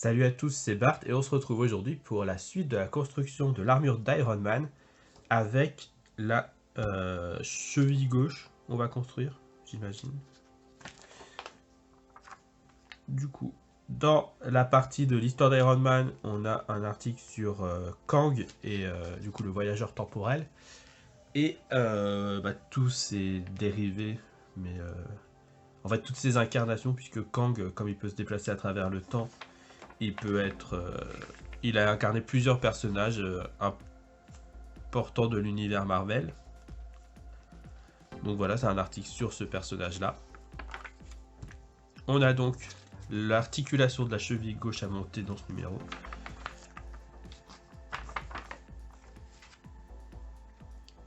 Salut à tous, c'est Bart et on se retrouve aujourd'hui pour la suite de la construction de l'armure d'Iron Man avec la cheville gauche. On va construire, j'imagine. Du coup, dans la partie de l'histoire d'Iron Man, on a un article sur Kang et du coup le voyageur temporel et tous ses dérivés, mais en fait toutes ses incarnations, puisque Kang, comme il peut se déplacer à travers le temps, il peut être. Il a incarné plusieurs personnages importants de l'univers Marvel. Donc voilà, c'est un article sur ce personnage-là. On a donc l'articulation de la cheville gauche à monter dans ce numéro.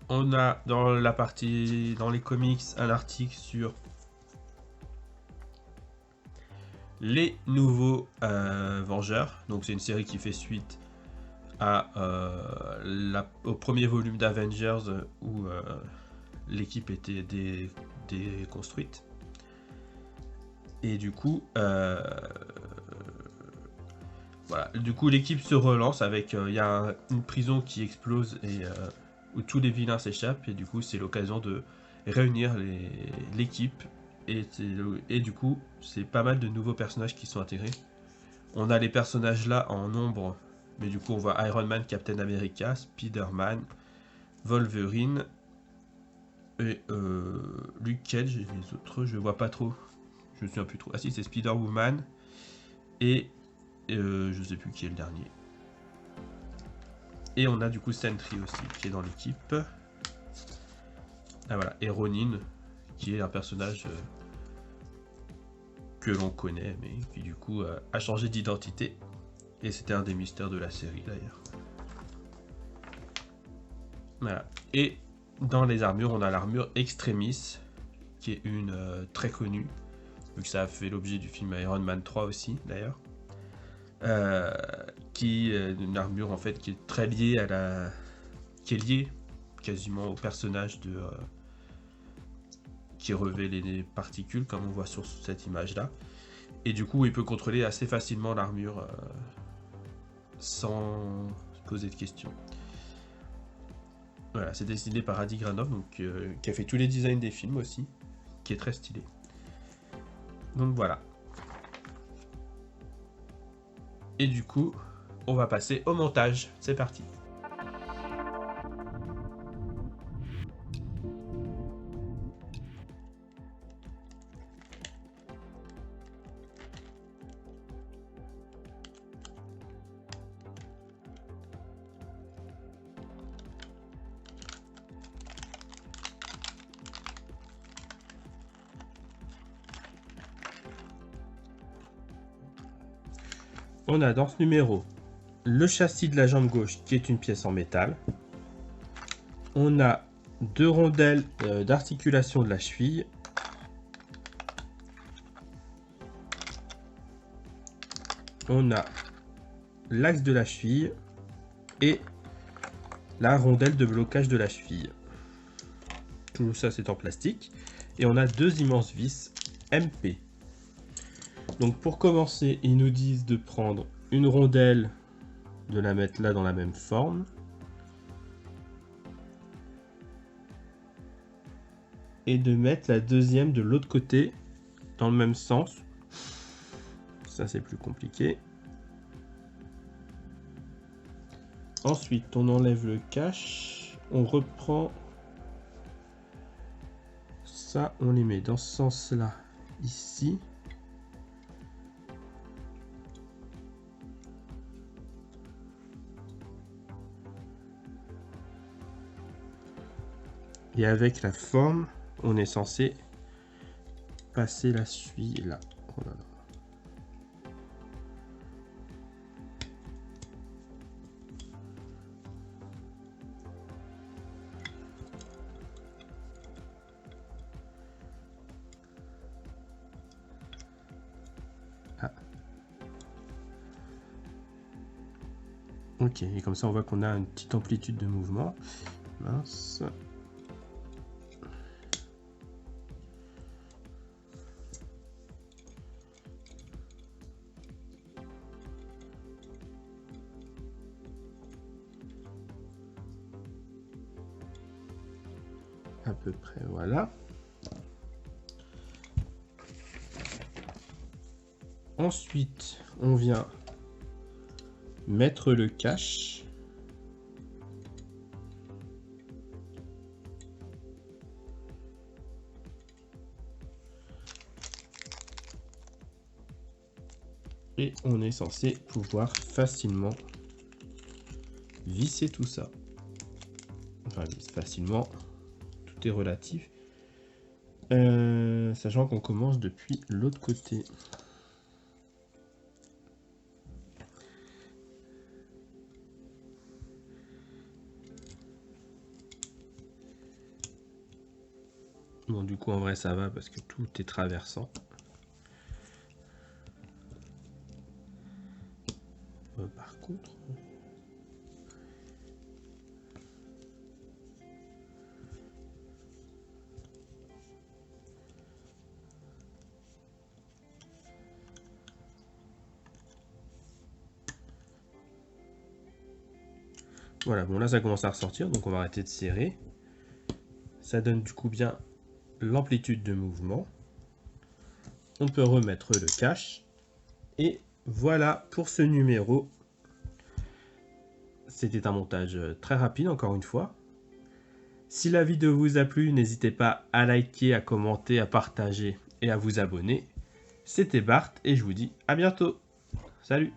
On a dans la partie, dans les comics, un article sur les nouveaux Vengeurs. Donc c'est une série qui fait suite au premier volume d'Avengers où l'équipe était déconstruite. Et du coup, voilà. Du coup, l'équipe se relance avec. Il y a une prison qui explose et où tous les vilains s'échappent. Et du coup, c'est l'occasion de réunir l'équipe. Et du coup, c'est pas mal de nouveaux personnages qui sont intégrés. On a les personnages là en nombre. Mais du coup, on voit Iron Man, Captain America, Spider-Man, Wolverine et Luke Cage. Et les autres, je vois pas trop. Je me souviens plus trop. Ah si, c'est Spider-Woman et je sais plus qui est le dernier. Et on a du coup Sentry aussi qui est dans l'équipe. Ah voilà, et Ronin qui est un personnage que l'on connaît mais qui du coup a changé d'identité. Et c'était un des mystères de la série d'ailleurs. Voilà. Et dans les armures, on a l'armure Extremis qui est une très connue. Vu que ça a fait l'objet du film Iron Man 3 aussi d'ailleurs. Qui est une armure en fait qui est très liée à la. Qui est liée quasiment au personnage de. Qui revêt les particules comme on voit sur cette image là. Et du coup il peut contrôler assez facilement l'armure sans se poser de questions. Voilà, c'est dessiné par Adi Granov, donc, qui a fait tous les designs des films aussi, qui est très stylé. Donc voilà. Et du coup, on va passer au montage. C'est parti. On a dans ce numéro le châssis de la jambe gauche qui est une pièce en métal. On a deux rondelles d'articulation de la cheville. On a l'axe de la cheville et la rondelle de blocage de la cheville. Tout ça c'est en plastique. Et on a deux immenses vis MP. Donc pour commencer, ils nous disent de prendre une rondelle, de la mettre là dans la même forme. Et de mettre la deuxième de l'autre côté dans le même sens. Ça c'est plus compliqué. Ensuite, on enlève le cache. On reprend ça, on les met dans ce sens-là, ici. Et avec la forme, on est censé passer la cheville là. Oh là là. Ah. Ok, et comme ça on voit qu'on a une petite amplitude de mouvement. Mince. à peu près, voilà. Ensuite, on vient mettre le cache. Et on est censé pouvoir facilement visser tout ça. Enfin, facilement, tout est relatif. Sachant qu'on commence depuis l'autre côté. Bon, du coup, en vrai, ça va parce que tout est traversant. Par contre... Voilà, bon là ça commence à ressortir, donc on va arrêter de serrer. Ça donne du coup bien l'amplitude de mouvement. On peut remettre le cache. Et voilà pour ce numéro. C'était un montage très rapide encore une fois. Si la vidéo vous a plu, n'hésitez pas à liker, à commenter, à partager et à vous abonner. C'était Bart et je vous dis à bientôt. Salut!